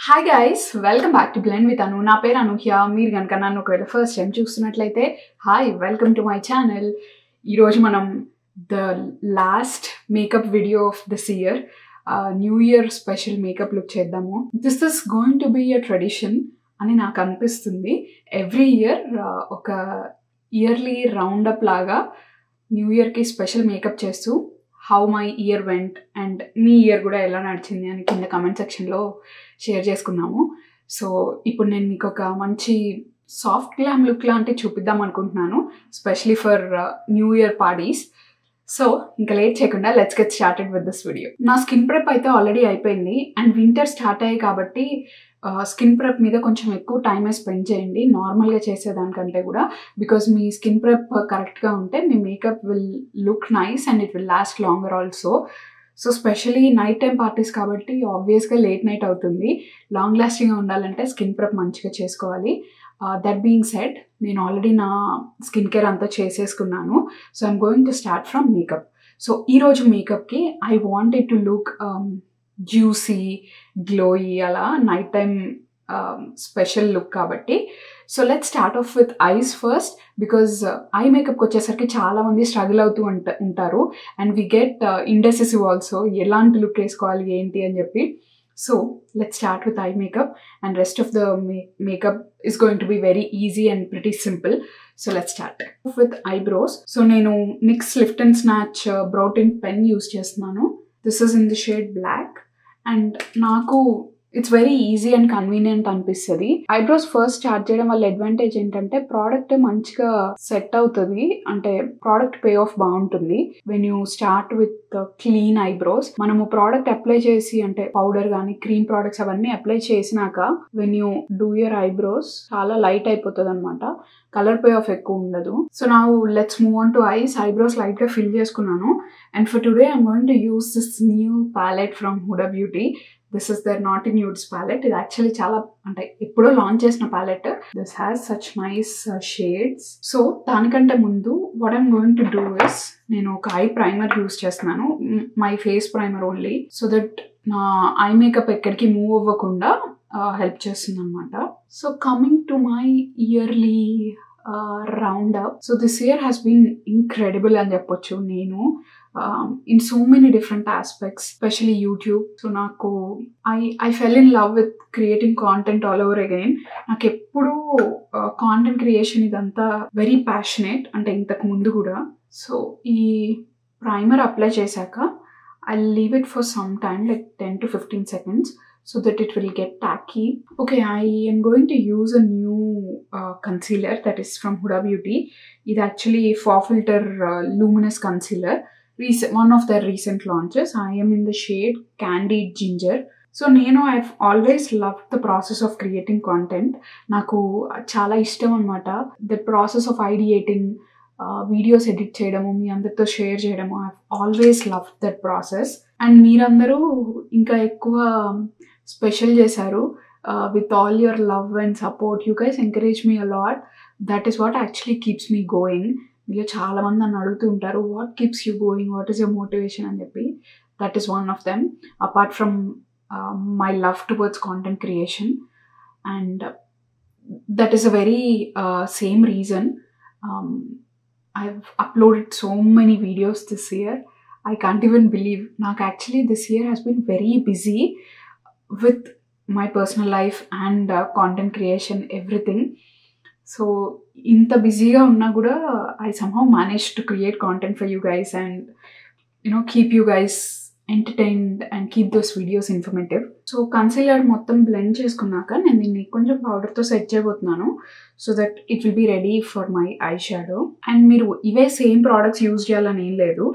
Hi guys, welcome back to Blend with Anu. నా పేరు అనూహ్య. మీరు కనుక నన్ను ఒకవేళ ఫస్ట్ టైం చూస్తున్నట్లయితే hi, welcome to my channel. ఈరోజు మనం the last makeup video of this year, new year special makeup look చేద్దాము. This is going to be a tradition అని నాకు అనిపిస్తుంది. ఎవ్రీ ఇయర్ ఒక ఇయర్లీ రౌండప్ లాగా న్యూ ఇయర్కి స్పెషల్ మేకప్ చేస్తూ how my year went and మీ year కూడా ఎలా నడిచింది అని కింద కమెంట్ సెక్షన్లో షేర్ చేసుకుందాము. సో ఇప్పుడు నేను మీకు ఒక మంచి సాఫ్ట్ గ్లామ్ లుక్ లాంటివి చూపిద్దాం అనుకుంటున్నాను, specially for new year parties. So ఇంకా లేట్ చేయకుండా let's get started with this video. నా స్కిన్ ప్రెప్ అయితే ఆల్రెడీ అయిపోయింది అండ్ వింటర్ స్టార్ట్ అయ్యాయి కాబట్టి స్కిన్ ప్రెప్ మీద కొంచెం ఎక్కువ టైమే స్పెండ్ చేయండి నార్మల్గా చేసేదానికంటే కూడా, బికాజ్ మీ స్కిన్ ప్రెప్ కరెక్ట్గా ఉంటే మీ makeup will look nice and it will last longer also. So specially night time parties కాబట్టి ఆబ్వియస్గా లేట్ నైట్ అవుతుంది. లాంగ్ లాస్టింగ్గా ఉండాలంటే స్కిన్ ప్రెప్ మంచిగా చేసుకోవాలి. దట్ బీయింగ్ సెడ్, నేను ఆల్రెడీ నా స్కిన్ కేర్ అంతా చేసేసుకున్నాను. So I'm going to start from makeup. So ఈరోజు మేకప్కి I want it to look juicy, glowy, అలా నైట్ టైం స్పెషల్ లుక్ కాబట్టి. So let's start off with ice first, because I మేకప్కి వచ్చేసరికి చాలామంది స్ట్రగుల్ అవుతూ ఉంటారు and we get indecisive also, ఎలాంటి లుక్ వేసుకోవాలి ఏంటి అని చెప్పి. So let's start with eye makeup and rest of the makeup is going to be very easy and pretty simple. So let's start with eyebrows. So నేను NYX Lift and Snatch brow tint pen use చేస్తున్నాను. This is in the shade black and నాకు it's very easy and convenient అనిపిస్తుంది. Eyebrows first start చేయడం వల్ల advantage ఏంటంటే product మంచిగా set అవుతుంది, అంటే ప్రోడక్ట్ పే ఆఫ్ బాగుంటుంది. When you start with clean eyebrows, మనము ప్రోడక్ట్ అప్లై చేసి అంటే పౌడర్ కానీ క్రీమ్ ప్రోడక్ట్స్ అవన్నీ అప్లై చేసినాక when you do your eyebrows చాలా లైట్ అయిపోతుంది అనమాట, కలర్ పే ఆఫ్ ఎక్కువ ఉండదు. సో నా let's move on to eyes. Eyebrows light గా ఫిల్ చేసుకున్నాను and for today I'm going to use this new palette from Huda Beauty. This is the naughty nudes palette. ఇది actually చాలా అంటే ఎప్పుడో launch చేసిన palette. This has such nice shades. So దానికంటే ముందు what I'm going to do is, నేను ఒక eye primer use చేస్తున్నాను, my face primer only, so that నా ఐ మేకప్ ఎక్కడికి మూవ్ అవ్వకుండా హెల్ప్ చేస్తుంది అనమాట. So coming to my yearly round up. So this year has been incredible అని చెప్పొచ్చు నేను, in so many different aspects, especially YouTube. So నాకు I fell in love with creating content all over again. నాకు ఎప్పుడు content creation ఇదంతా very passionate, అంటే ఇంతకు ముందు కూడా. సో ఈ ప్రైమర్ అప్లై చేశాక I leave it for some time, like 10 to 15 seconds, so that it will get tacky. Okay, I am going to use a new concealer that is from Huda Beauty. It actually Faux Filter Luminous Concealer. One of their recent launches. I am in the shade Candied Ginger. So నేను I've always loved the process of creating content. నాకు చాలా ఇష్టం అనమాట the process of ideating, videos edit చేయడము, మీ అందరితో share చేయడము. I always love that process and మీరందరూ ఇంకా ఎక్కువ స్పెషల్ చేశారు with all your love and support. You guys encourage me a lot. That is what actually keeps me going. మీలో చాలా మంది నన్ను అడుగుతూ ఉంటారు what keeps you going, what is your motivation అని చెప్పి. That is one of them, apart from my love towards content creation. And that is a very same reason I've uploaded so many videos this year. I can't even believe. నాకు actually this year has been very busy with my personal life and content creation, everything. So ఇంత బిజీగా ఉన్నా కూడా I somehow managed to create content for you guys and keep you guys entertained and keep those videos informative. So concealer మొత్తం blend చేసుకున్నాక నేను దీన్ని కొంచెం పౌడర్తో సెట్ చేయబోతున్నాను, so that it will be ready for my eye shadow. And మీరు ఇవే same products use చేయాలని ఏం లేదు.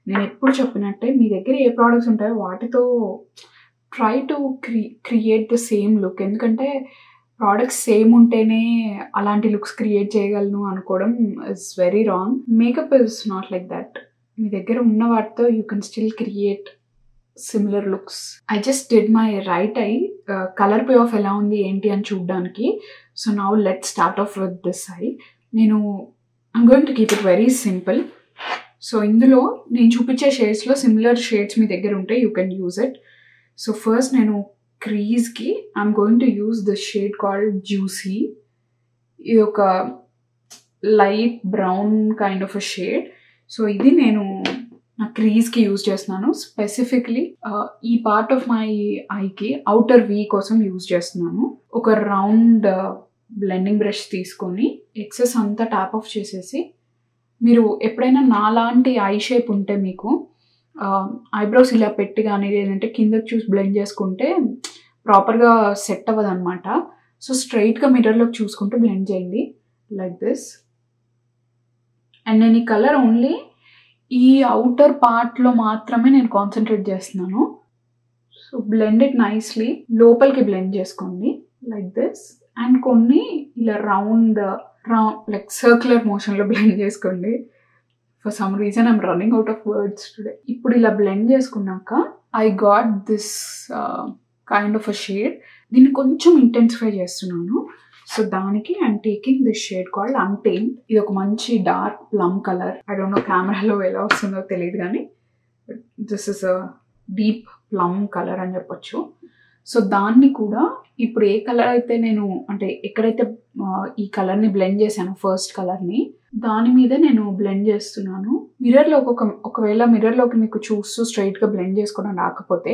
నేను ఎప్పుడు చెప్పినట్టే మీ దగ్గర ఏ ప్రోడక్ట్స్ ఉంటాయో వాటితో try to create the same look. ఎందుకంటే ప్రోడక్ట్స్ సేమ్ ఉంటేనే అలాంటి లుక్స్ క్రియేట్ చేయగలను అనుకోవడం is very wrong. Makeup is not like that. మీ దగ్గర ఉన్న వాటితో you can still create similar looks. I just did my right eye, colour payoff ఎలా ఉంది ఏంటి అని చూడడానికి. So now let's start off with this eye. నేను I'm going to keep it very simple. So ఇందులో నేను చూపించే షేడ్స్లో సిమిలర్ షేడ్స్ మీ దగ్గర ఉంటే you can use it. So first నేను క్రీజ్కి I'm going to use this shade called juicy. ఇది ఒక light brown kind of a shade. So ఇది నేను నా క్రీజ్కి యూజ్ చేస్తున్నాను. స్పెసిఫిక్లీ ఈ పార్ట్ ఆఫ్ మై ఐకి అవుటర్ వీ కోసం యూజ్ చేస్తున్నాను. ఒక రౌండ్ బ్లెండింగ్ బ్రష్ తీసుకొని ఎక్సెస్ అంతా ట్యాప్ ఆఫ్ చేసేసి, మీరు ఎప్పుడైనా నాలాంటి ఐ షేప్ ఉంటే మీకు ఐబ్రోస్ ఇలా పెట్టి కానీ లేదంటే కిందకి చూసి బ్లెండ్ చేసుకుంటే ప్రాపర్గా సెట్ అవ్వదు అనమాట. సో స్ట్రైట్గా మిర్రర్లోకి చూసుకుంటూ బ్లెండ్ చేయండి లైక్ దిస్. అండ్ నేను ఈ కలర్ ఓన్లీ ఈ అవుటర్ పార్ట్లో మాత్రమే నేను కాన్సన్ట్రేట్ చేస్తున్నాను. సో బ్లెండ్ ఇట్ నైస్లీ, లోపలికి బ్లెండ్ చేసుకోండి లైక్ దిస్. అండ్ కొన్ని ఇలా రౌండ్ లైక్ సర్క్యులర్ మోషన్లో బ్లెండ్ చేసుకోండి. For some reason I'm running out of words today. ఇప్పుడు ఇలా బ్లెండ్ చేసుకున్నాక I got this kind of a shade. దీన్ని కొంచెం ఇంటెన్సిఫై చేస్తున్నాను. సో దానికి I'm taking this shade called untamed. ఇది ఒక మంచి dark plum colour. I don't know కెమెరాలో ఎలా వస్తుందో తెలియదు కానీ this is a deep plum colour అని చెప్పొచ్చు. సో దాన్ని కూడా ఇప్పుడు ఏ కలర్ అయితే నేను అంటే ఎక్కడైతే ఈ కలర్ని బ్లెండ్ చేశాను ఫస్ట్ కలర్ని, దాని మీద నేను బ్లెండ్ చేస్తున్నాను. మిర్రర్లో ఒకవేళ మిర్రర్లోకి మీకు చూస్తూ స్ట్రైట్గా బ్లెండ్ చేసుకోవడం రాకపోతే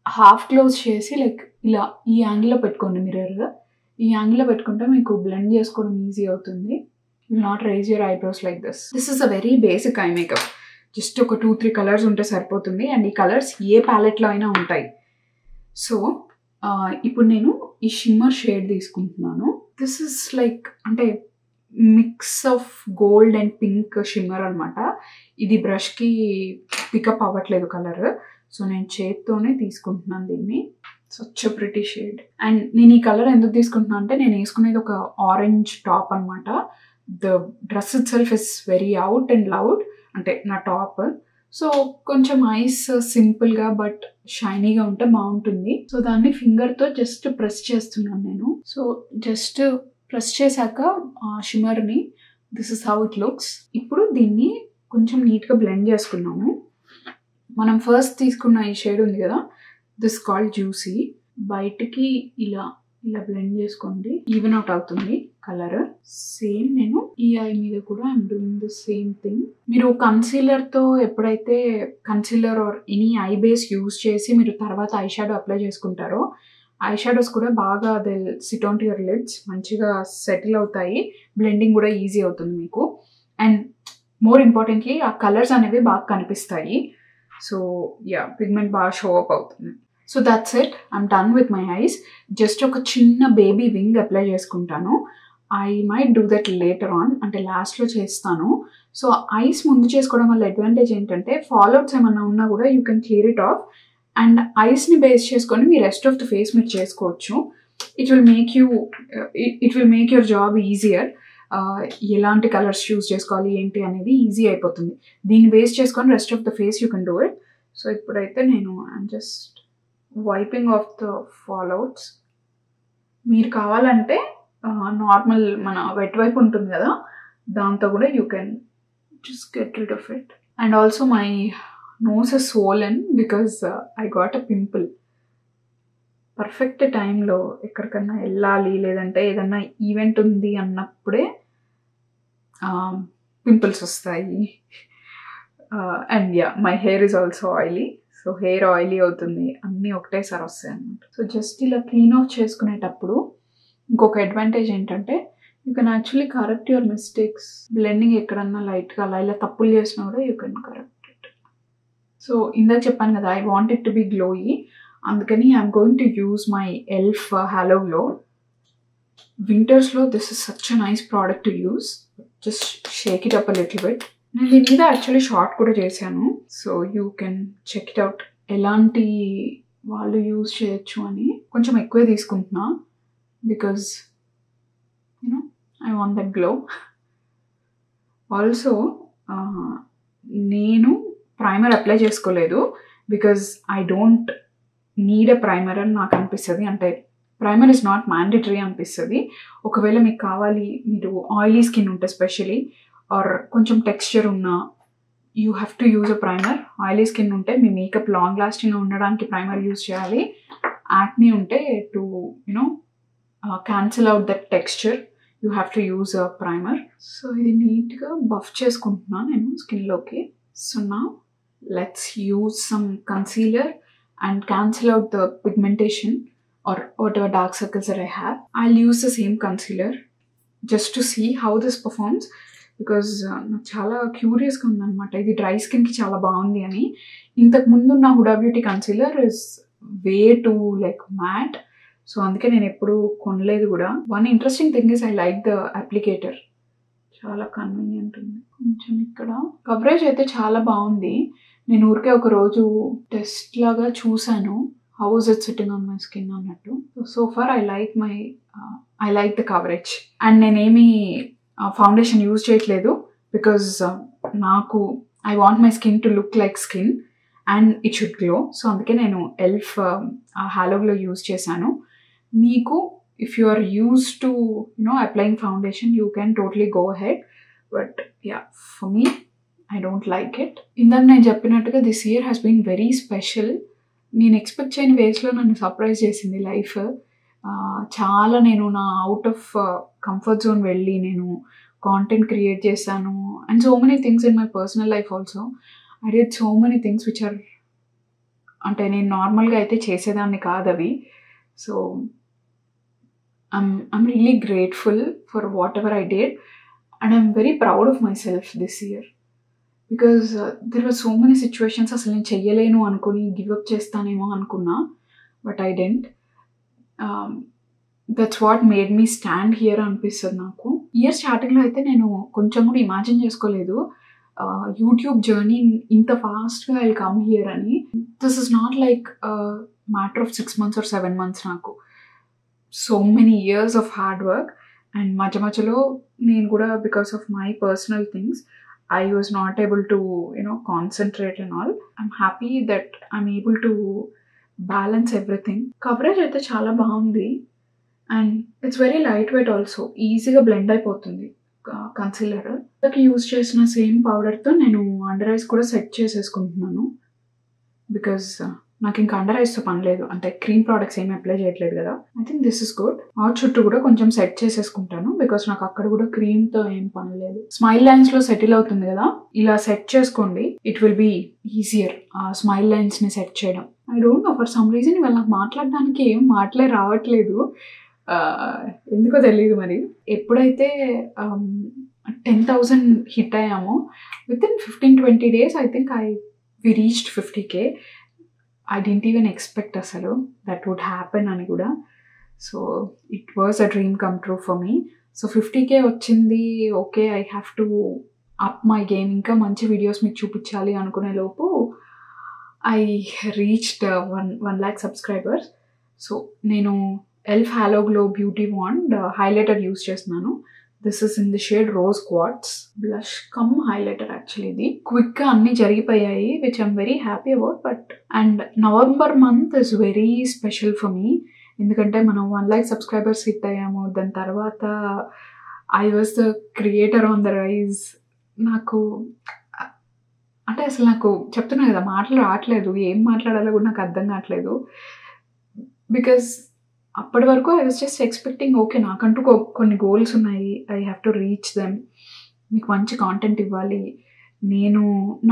హాఫ్ క్లోజ్ చేసి లైక్ ఇలా ఈ యాంగిల్లో పెట్టుకోండి. మిర్రర్ ఈ యాంగిల్లో పెట్టుకుంటే మీకు బ్లెండ్ చేసుకోవడం ఈజీ అవుతుంది. Will not rise your eyebrows like this. This is a very basic eye makeup. Just ఒక 2-3 కలర్స్ ఉంటే సరిపోతుంది. అండ్ ఈ కలర్స్ ఏ ప్యాలెట్లో అయినా ఉంటాయి. సో ఇప్పుడు నేను ఈ షిమ్మర్ షేడ్ తీసుకుంటున్నాను. దిస్ ఇస్ లైక్ అంటే mix of gold and pink shimmer అనమాట. ఇది బ్రష్కి పికప్ అవ్వట్లేదు కలర్. సో నేను చేత్తోనే తీసుకుంటున్నాను దీన్ని. Such a pretty shade. And నేను ఈ కలర్ ఎందుకు తీసుకుంటున్నాను అంటే నేను వేసుకునేది ఒక ఆరెంజ్ టాప్ అనమాట. The dress it self is very out and loud, అంటే నా టాప్. సో కొంచెం ఐస్ సింపుల్గా బట్ షైనీగా ఉంటే బాగుంటుంది. సో దాన్ని ఫింగర్తో జస్ట్ ప్రెస్ చేస్తున్నాను నేను. సో జస్ట్ ప్రెస్ చేశాక షిమ్మర్ని this is how it looks. ఇప్పుడు దీన్ని కొంచెం నీట్గా బ్లెండ్ చేసుకున్నాము. మనం ఫస్ట్ తీసుకున్న ఈ షేడ్ ఉంది కదా, దిస్ కాల్డ్ జ్యూసీ. బయటికి ఇలా ఇలా బ్లెండ్ చేసుకోండి, ఈవెన్ అవుట్ అవుతుంది కలర్. సేమ్ నేను ఈ ఐ మీద కూడా I'm doing the same thing. మీరు కన్సీలర్తో ఎప్పుడైతే concealer or any I base use చేసి మీరు తర్వాత ఐ షాడో అప్లై చేసుకుంటారో, ఐ షాడోస్ కూడా బాగా they SIT on to your lids, మంచిగా సెటిల్ అవుతాయి. బ్లెండింగ్ కూడా ఈజీ అవుతుంది మీకు. అండ్ మోర్ ఇంపార్టెంట్లీ ఆ కలర్స్ అనేవి బాగా కనిపిస్తాయి. సో యా, పిగ్మెంట్ బాగా షో అప్ అవుతుంది. So that's it, I'm done with my eyes. Just ఒక చిన్న బేబీ వింగ్ అప్లై చేసుకుంటాను. I might do that later on, అంటే లాస్ట్లో చేస్తాను. సో ఐస్ ముందు చేసుకోవడం వల్ల అడ్వాంటేజ్ ఏంటంటే ఫాలోఅవుట్స్ ఏమన్నా ఉన్నా కూడా you can clear it off. And ఐస్ని బేస్ చేసుకొని మీ రెస్ట్ ఆఫ్ ద ఫేస్ మీరు చేసుకోవచ్చు. It will make your job easier. ఎలాంటి కలర్స్ చూస్ చేసుకోవాలి ఏంటి అనేది ఈజీ అయిపోతుంది. దీన్ని బేస్ చేసుకొని rest of the face you can do it. So ఇప్పుడైతే నేను I'm just wiping off the fallouts. మీరు కావాలంటే నార్మల్ మన వెట్ వైప్ ఉంటుంది కదా, దాంతో కూడా you can just get rid of it. And also my nose is swollen because I got a pimple. Perfect టైంలో ఎక్కడికన్నా వెళ్ళాలి లేదంటే ఏదన్నా ఈవెంట్ ఉంది అన్నప్పుడే పింపుల్స్ వస్తాయి. And yeah, my hair is also oily. So hair oily అవుతుంది, అన్నీ ఒకటేసారి వస్తాయి అన్నమాట. సో జస్ట్ ఇలా క్లీన్ ఆఫ్ చేసుకునేటప్పుడు ఇంకొక అడ్వాంటేజ్ ఏంటంటే you can actually correct your mistakes. Blending ఎక్కడన్నా లైట్గా అలా ఇలా తప్పులు చేసినా కూడా you can correct it. So ఇందాక చెప్పాను కదా, I want it to be glowy. అందుకని I'm going to use my elf halo glow. వింటర్స్లో this is such a nice product to use. Just shake it up a little bit. నేను దీని మీద actually short కూడా చేశాను. So you can check it out, ఎలాంటి వాళ్ళు use చేయొచ్చు అని. కొంచెం ఎక్కువే తీసుకుంటున్నా because you know I want that glow. Also నేను ప్రైమర్ అప్లై చేసుకోలేదు because I don't need a primer అని నాకు అనిపిస్తుంది. అంటే ప్రైమర్ ఇస్ నాట్ మ్యాండేటరీ అనిపిస్తుంది. ఒకవేళ మీకు కావాలి, మీరు ఆయిలీ స్కిన్ ఉంటే స్పెషలీ ఆర్ కొంచెం టెక్స్చర్ ఉన్న, you have to use a primer. Oily skin ఉంటే మీ మేకప్ లాంగ్ లాస్టింగ్గా ఉండడానికి ప్రైమర్ యూజ్ చేయాలి. యాక్నీ ఉంటే to cancel out that texture you have to use a primer. So ఇది నీట్గా బఫ్ చేసుకుంటున్నాను నేను స్కిన్లోకి. సో నా let's use some concealer and cancel out the pigmentation or whatever dark circles that I have. I'll use the same concealer just to see how this performs because నాకు చాలా క్యూరియస్గా ఉందన్నమాట ఇది dry స్కిన్కి చాలా బాగుంది అని. ఇంతకు ముందు నా Huda Beauty concealer is way to like matte, సో అందుకే నేను ఎప్పుడు కొనలేదు కూడా. One interesting thing is I like the applicator, చాలా కన్వీనియంట్ ఉంది. కొంచెం ఇక్కడ కవరేజ్ అయితే చాలా బాగుంది. నేను ఊరికే ఒక రోజు టెస్ట్ లాగా చూసాను how is it sitting on my skin అన్నట్టు. So far I like the coverage. And నేనేమి ఫౌండేషన్ యూజ్ చేయట్లేదు బికాజ్ నాకు I want my skin to look like skin and it should glow. So అందుకే నేను ELF halo glow use చేశాను. మీకు if you are use to applying foundation you can totally go ahead, but yeah for me I don't like it. ఇందాక నేను చెప్పినట్టుగా this year has been very special. నేను expect చేయని వేస్లో నన్ను surprise చేసింది లైఫ్. చాలా నేను నా అవుట్ ఆఫ్ కంఫర్ట్ జోన్ వెళ్ళి నేను కాంటెంట్ క్రియేట్ చేశాను and so many things in my personal life also. I did so many things which are అంటే నేను నార్మల్గా అయితే చేసేదాన్ని కాదు అవి. So I'm really grateful for whatever I did and I'm very proud of myself this year. Because there were so many situations అసలు నేను చెయ్యలేను అనుకుని గివప్ చేస్తానేమో అనుకున్నా, but I didn't. That's what made me stand here అనిపిస్తుంది నాకు. Year స్టార్టింగ్లో అయితే నేను కొంచెం కూడా ఇమాజిన్ చేసుకోలేదు యూట్యూబ్ జర్నీ ఇంత ఫాస్ట్గా ఐ కమ్ హియర్ అని. This is not like matter of 6 months or 7 months. నాకు so many years of hard work and మధ్యలో నేను కూడా because of my personal things I was not able to, concentrate and all. I'm happy that I'm able to balance everything. Coverage అయితే చాలా బాగుంది and it's very light weight also. ఈజీగా blend అయిపోతుంది concealer. Use చేసిన same పౌడర్తో నేను under eyes కూడా set చేసేసుకుంటున్నాను because నాకు ఇంకా అండర్ ఐస్తో పని లేదు, అంటే క్రీమ్ ప్రోడక్ట్స్ ఏమి అప్లై చేయట్లేదు కదా. I think this is good. ఆ చుట్టూ కూడా కొంచెం సెట్ చేసేసుకుంటాను బికాస్ నాకు అక్కడ కూడా క్రీమ్తో ఏం పని లేదు. స్మైల్ లైన్స్లో సెటిల్ అవుతుంది కదా, ఇలా సెట్ చేసుకోండి. ఇట్ విల్ బీ ఈజియర్ ఆ స్మైల్ లైన్స్ని సెట్ చేయడం. I don't no for some reason ఇవాళ నాకు మాట్లాడడానికి ఏం మాటలే రావట్లేదు, ఎందుకో తెలియదు మరి. ఎప్పుడైతే 10,000 హిట్ అయ్యామో with in 15-20 days I think we reached 50K. I didn't even expect asalu that would happen ani kuda. So it was a dream come true for me. So 50K ochindi, okay, I have to up my game, inka manchi videos meeku chupichali anukune lopu I reached 1 lakh subscribers. So nenu elf halo glow beauty wand highlighter use chestunanu. This is in the shade Rose Quartz. Blush cum highlighter actually. ఇది క్విక్గా అన్నీ జరిగిపోయాయి which I'm very happy about. And November month is very special for me. ఎందుకంటే మనం 1 lakh subscribers hit అయ్యాము. దాని తర్వాత I was the creator on the rise. నాకు అంటే అసలు నాకు చెప్తున్నా కదా మాటలు రావట్లేదు, ఏం మాట్లాడాలో కూడా నాకు అర్థం కావట్లేదు. బికాస్ అప్పటి వరకు I was just expecting okay నాకంటూ కొన్ని గోల్స్ ఉన్నాయి, I have to reach them, మీకు మంచి కాంటెంట్ ఇవ్వాలి. నేను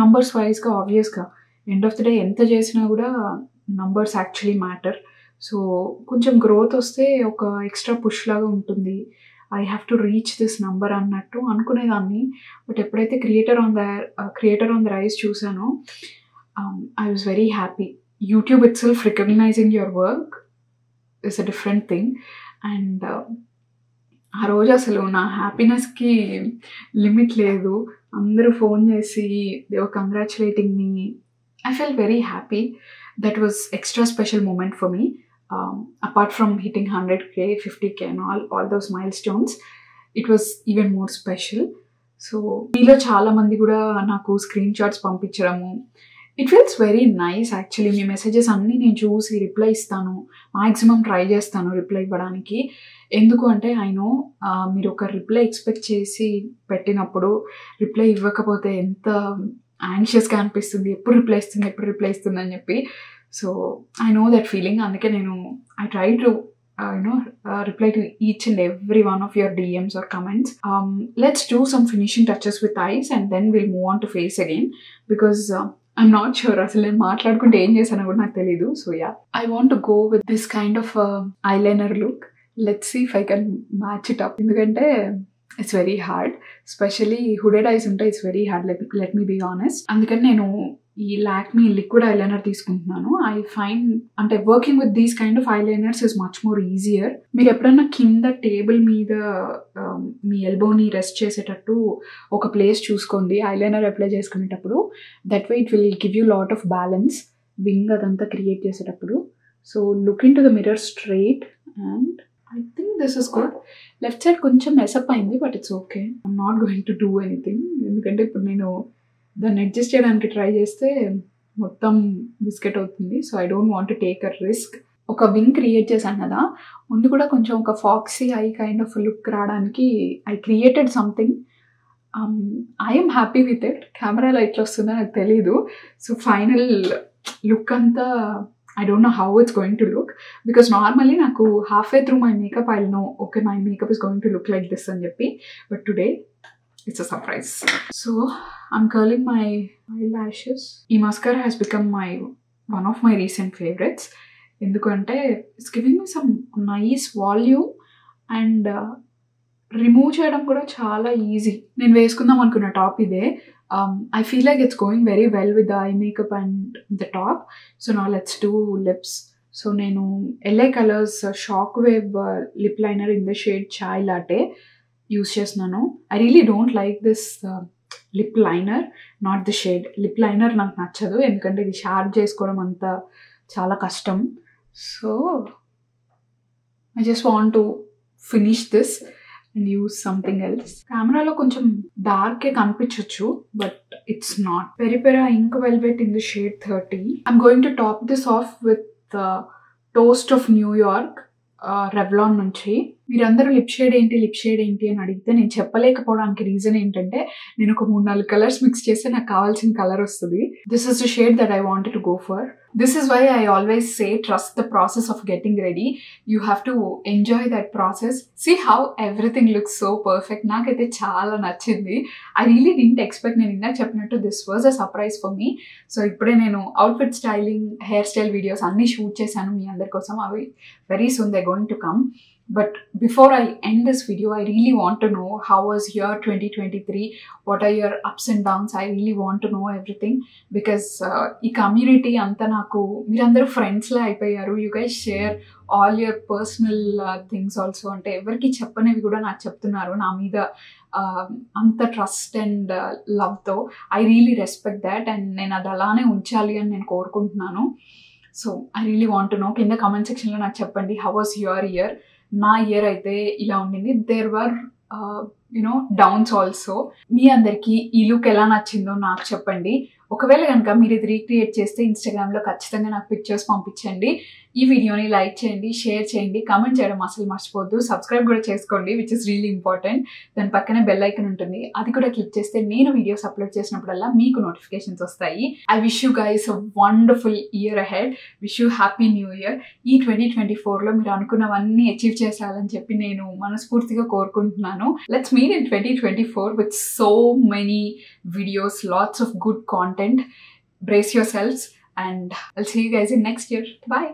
నంబర్స్ వైజ్గా ఆబ్వియస్గా ఎండ్ ఆఫ్ ద డే ఎంత చేసినా కూడా నంబర్స్ యాక్చువల్లీ మ్యాటర్. సో కొంచెం గ్రోత్ వస్తే ఒక ఎక్స్ట్రా పుష్ లాగా ఉంటుంది, I have to reach this number అన్నట్టు అనుకునేదాన్ని. బట్ ఎప్పుడైతే క్రియేటర్ ఆన్ ద రైజ్ చూసానో I was very happy. YouTube itself recognising your work is a different thing. And ఆ రోజు అసలు నా హ్యాపీనెస్కి లిమిట్ లేదు. అందరూ ఫోన్ చేసి they were congratulating me. I felt very happy. That was extra special moment for me. Apart from hitting 100K, 50K and all those milestones, it was even more special. So మీలో చాలా మంది కూడా నాకు screenshots పంపించడము, it feels very nice actually. మీ messages అన్నీ నేను చూసి రిప్లై ఇస్తాను, మ్యాక్సిమం ట్రై చేస్తాను రిప్లై ఇవ్వడానికి. ఎందుకు అంటే ఐ నో మీరు ఒక రిప్లై ఎక్స్పెక్ట్ చేసి పెట్టినప్పుడు రిప్లై ఇవ్వకపోతే ఎంత యాంగ్షియస్గా అనిపిస్తుంది, ఎప్పుడు రిప్లై ఇస్తుంది అని చెప్పి. So I know that feeling. అందుకే నేను I try to reply to each and every one of your DMs or comments. Let's do some finishing touches with eyes and then we'll move on to face again, because I'm not sure అసలు నేను మాట్లాడుకుంటే ఏం చేశానో కూడా నాకు తెలీదు. So yeah, I want to go with this kind of eyeliner look. Let's see if I can match it up. ఎందుకంటే it's very hard, especially hooded eyes ఉంటే it's very hard, let me be honest. అందుకని నేను ఈ Lakme liquid eyeliner తీసుకుంటున్నాను. I find అంటే working with these kind of eyeliners is much more easier. మీరు ఎప్పుడన్నా కింద టేబుల్ మీద మీ ఎల్బోని రెస్ట్ చేసేటట్టు ఒక ప్లేస్ చూసుకోండి ఐలైనర్ అప్లై చేసుకునేటప్పుడు. That way it will give you lot of balance wing అదంతా క్రియేట్ చేసేటప్పుడు. So look in to the mirror straight and I think this is good. Left side కొంచెం mess up అయింది, but it's okay. I'm not going to do anything. ఎందుకంటే ఇప్పుడు నేను దాన్ని adjust చేయడానికి try చేస్తే మొత్తం బిస్కెట్ అవుతుంది. So I don't want to take a risk. ఒక వింగ్ క్రియేట్ చేశాను కదా, ముందు కూడా కొంచెం ఒక ఫాక్సీ ఐ కైండ్ ఆఫ్ లుక్ రావడానికి I created something. I'm happy with it. కెమెరాలో ఎట్లా వస్తుందో నాకు తెలీదు. సో ఫైనల్ లుక్ అంతా I don't know how it's going to look, because normally naku halfway through my makeup I'll know okay my makeup is going to look like this and cheppi, but today it's a surprise. So I'm curling my eyelashes. Ee mascara has become one of my recent favorites endukante it's giving me some nice volume and remove చేయడం కూడా చాలా easy. నేను వేసుకుందాం అనుకున్న top ఇదే. I feel like it's going very well with the eye makeup and the top. So now let's do lips. So నేను LA Colors Shockwave lip liner in the shade Chai Latte use చేస్తున్నాను. I really don't like this lip liner, not the shade. Lip liner నాకు నచ్చదు, ఎందుకంటే ఇది sharp చేసుకోవడం అంతా చాలా కష్టం. So I just want to finish this and use something else. కెమెరాలో కొంచెం డార్కే కనిపించవచ్చు, but it's not. Peripera ink velvet in the shade 30. I'm going to top this off with toast of New York Revlon నుంచి. మీరందరూ lip shade ఏంటి అని అడిగితే నేను చెప్పలేకపోవడానికి రీజన్ ఏంటంటే నేను ఒక 3-4 కలర్స్ మిక్స్ చేస్తే నాకు కావాల్సిన కలర్ వస్తుంది. This is the shade that I wanted to go for. This is why I always say trust the process of getting ready. You have to enjoy that process. See how everything looks so perfect. Nakaithe chaala nachindi. I really didn't expect. Nenu inna cheppinattu this was a surprise for me. So ippude nenu outfit styling, hairstyle videos anni shoot chesanu mee andari kosam. Avi very soon they're going to come. But before I end this video, I really want to know how was your 2023? What are your ups and downs? I really want to know everything, because ee community anta naku meerandaru friends la ayipoyaru. You guys share all your personal things also. Ante evariki cheppanevi kuda naaku cheptunnaru na meeda anta trust and love tho. I really respect that and nenu adi alane unchali ani nenu korukuntunnanu. So I really want to know. Kinda comment section lo naaku cheppandi how was your year. నా year అయితే ఇలా ఉండింది. There were downs also. మీ అందరికీ ఈ look ఎలా నచ్చిందో నాకు చెప్పండి. ఒకవేళ కనుక మీరు ఇది రీక్రియేట్ చేస్తే ఇన్స్టాగ్రామ్లో ఖచ్చితంగా నాకు పిక్చర్స్ పంపించండి. ఈ వీడియోని లైక్ చేయండి, షేర్ చేయండి, కామెంట్ చేయడం అసలు మర్చిపోద్దు. సబ్స్క్రైబ్ కూడా చేసుకోండి, విచ్ ఇస్ రియలీ ఇంపార్టెంట్. దాని పక్కనే బెల్ ఐకన్ ఉంటుంది, అది కూడా క్లిక్ చేస్తే నేను వీడియోస్ అప్లోడ్ చేసినప్పుడల్లా మీకు నోటిఫికేషన్స్ వస్తాయి. I wish you guys a wonderful year ahead. Wish you happy new year. ఈ 2024లో మీరు అనుకున్నవన్నీ అచీవ్ చేసాలని చెప్పి నేను మనస్ఫూర్తిగా కోరుకుంటున్నాను. Let's meet in 2024 with so many videos, lots of good content. Brace yourselves and I'll see you guys in next year. Bye.